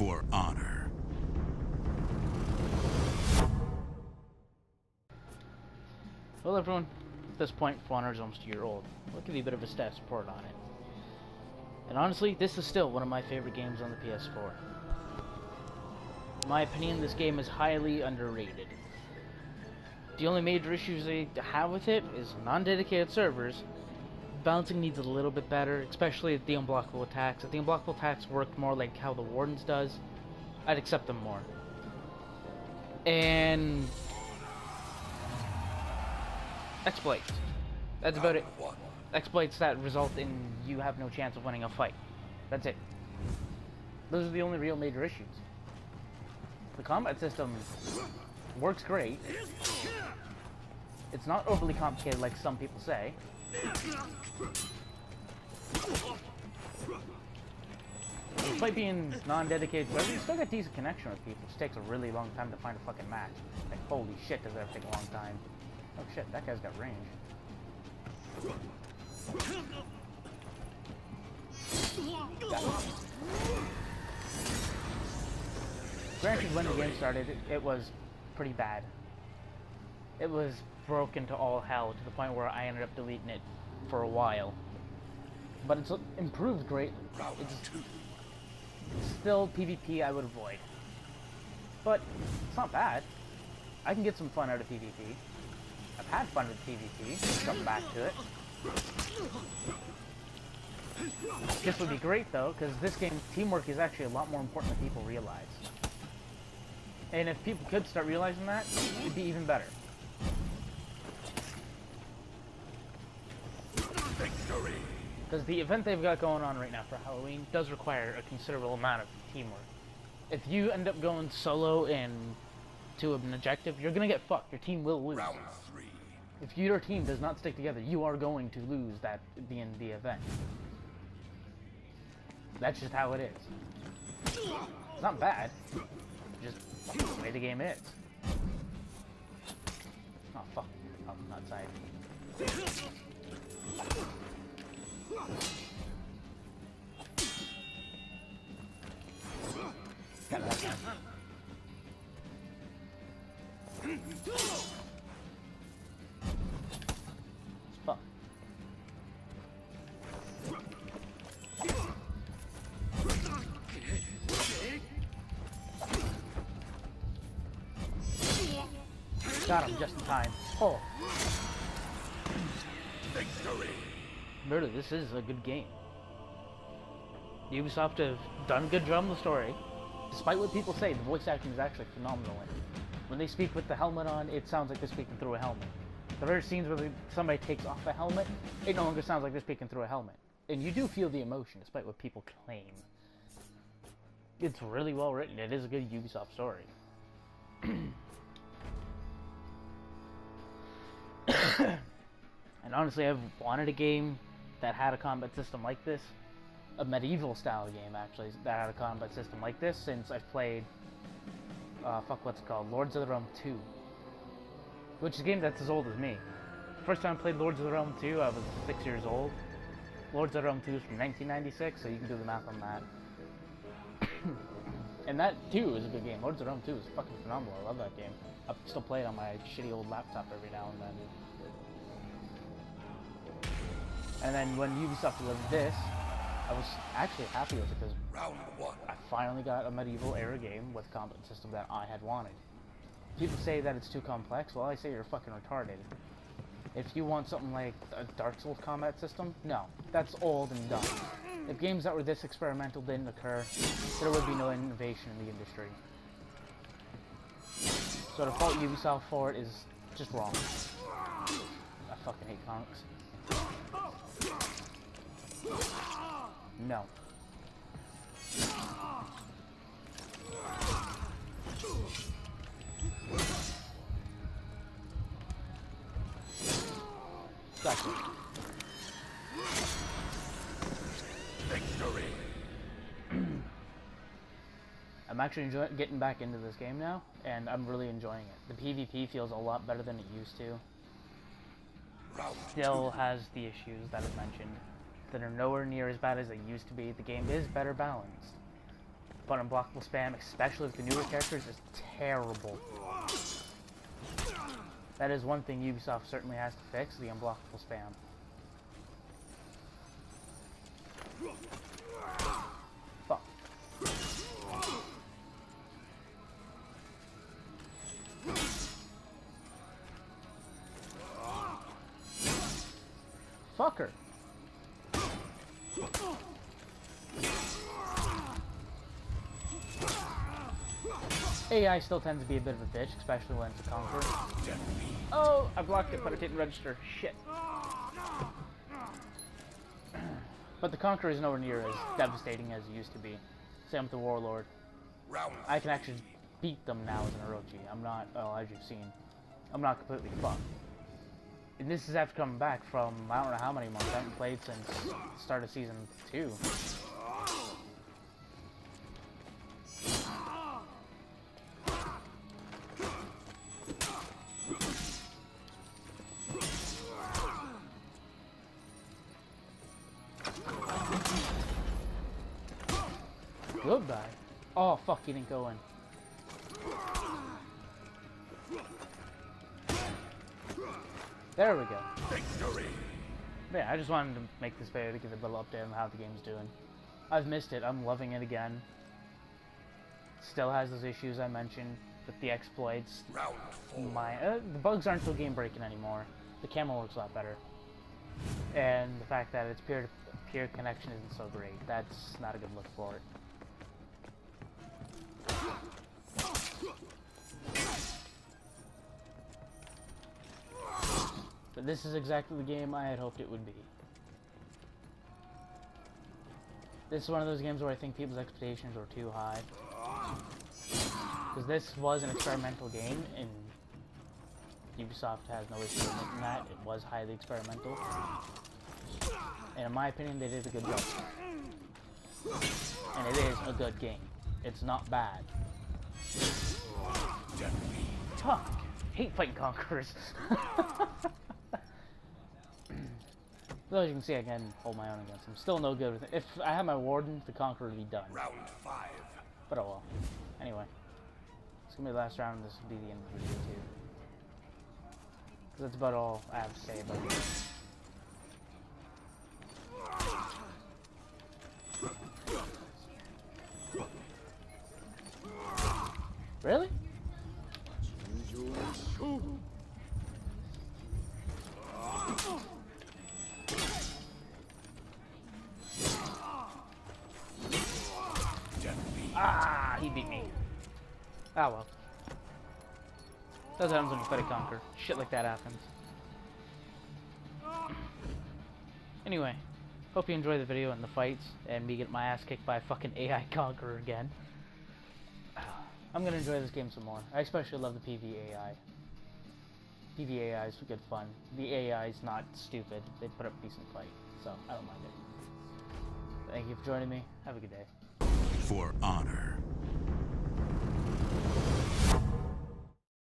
for honor. Well, everyone, at this point, For Honor is almost a year old. I'll give you a bit of a stats report on it. And honestly, this is still one of my favorite games on the PS4. In my opinion, this game is highly underrated. The only major issues they have with it is non-dedicated servers. Balancing needs a little bit better, especially the unblockable attacks. If the unblockable attacks worked more like how the Wardens does, I'd accept them more. And exploits. That's about it. Exploits that result in you have no chance of winning a fight. That's it. Those are the only real major issues. The combat system works great. It's not overly complicated like some people say. Despite being non-dedicated, you still got decent connection with people. It just takes a really long time to find a fucking match. Like, holy shit, does that take a long time. Oh shit, that guy's got range. Granted, when the game started, it was pretty bad. It was broken to all hell, to the point where I ended up deleting it for a while. But it's improved greatly. It's still PvP I would avoid. But it's not bad. I can get some fun out of PvP. I've had fun with PvP. Come back to it. This would be great though, because this game, teamwork is actually a lot more important than people realize. And if people could start realizing that, it'd be even better. Victory! Because the event they've got going on right now for Halloween does require a considerable amount of teamwork. If you end up going solo and to an objective, you're gonna get fucked. Your team will lose. Round 3. If your team does not stick together, you are going to lose that in the event. That's just how it is. It's not bad. Just the way the game is. Oh fuck! Oh, I'm outside. Got that time. Fuck. Got him just in time. Oh. Victory! Really, this is a good game. Ubisoft have done a good job on the story. Despite what people say, the voice acting is actually phenomenal in it. When they speak with the helmet on, it sounds like they're speaking through a helmet. The rare scenes where somebody takes off a helmet, it no longer sounds like they're speaking through a helmet. And you do feel the emotion, despite what people claim. It's really well written. It is a good Ubisoft story. And honestly, I've wanted a game that had a combat system like this. A medieval style game, actually, that had a combat system like this since I've played, what's it called? Lords of the Realm 2. Which is a game that's as old as me. First time I played Lords of the Realm 2, I was 6 years old. Lords of the Realm 2 is from 1996, so you can do the math on that. And that, too, is a good game. Lords of the Realm 2 is fucking phenomenal. I love that game. I still play it on my shitty old laptop every now and then. And then when Ubisoft delivered this, I was actually happy with it because Round 1. I finally got a medieval era game with a combat system that I had wanted. People say that it's too complex. Well, I say you're fucking retarded. If you want something like a Dark Souls combat system, no. That's old and done. If games that were this experimental didn't occur, there would be no innovation in the industry. So to fault Ubisoft for it is just wrong. I fucking hate comics. No. Gotcha. Victory! I'm actually getting back into this game now, and I'm really enjoying it. The PvP feels a lot better than it used to. Still has the issues that I mentioned that are nowhere near as bad as they used to be. The game is better balanced. But unblockable spam, especially with the newer characters, is terrible. That is one thing Ubisoft certainly has to fix, the unblockable spam. Fuck. Fucker. AI still tends to be a bit of a bitch, especially when it's a conqueror. Oh, I blocked it, but it didn't register. Shit. But the conqueror is nowhere near as devastating as it used to be. Same with the warlord. I can actually beat them now as an Orochi. I'm not, well, as you've seen, I'm not completely fucked. And this is after coming back from, I don't know how many months. I haven't played since the start of Season 2. Goodbye. Oh, fuck, he didn't go in. There we go. Victory. Yeah, I just wanted to make this video to give a little update on how the game's doing. I've missed it. I'm loving it again. Still has those issues I mentioned with the exploits. Round 4. The bugs aren't so game breaking anymore. The camera works a lot better. And the fact that it's peer connection isn't so great. That's not a good look for it. But this is exactly the game I had hoped it would be. This is one of those games where I think people's expectations were too high. Because this was an experimental game, and Ubisoft has no issue admitting that. It was highly experimental. And in my opinion, they did a good job. And it is a good game. It's not bad. Fuck. Hate fighting conquerors. Though as you can see, I can hold my own against them. Still no good with it. If I had my warden, the conqueror would be done. Round 5. But oh well. Anyway. It's gonna be the last round, and this will be the end of the video too. Because that's about all I have to say about it. Really? Ah, he beat me. Ah well. That's what happens when you fight a conqueror. Shit like that happens. Anyway, hope you enjoyed the video and the fights, and me getting my ass kicked by a fucking AI conqueror again. I'm gonna enjoy this game some more. I especially love the PvAI. PvAI is good fun. The AI is not stupid. They put up a decent fight, so I don't mind it. Thank you for joining me. Have a good day. For honor.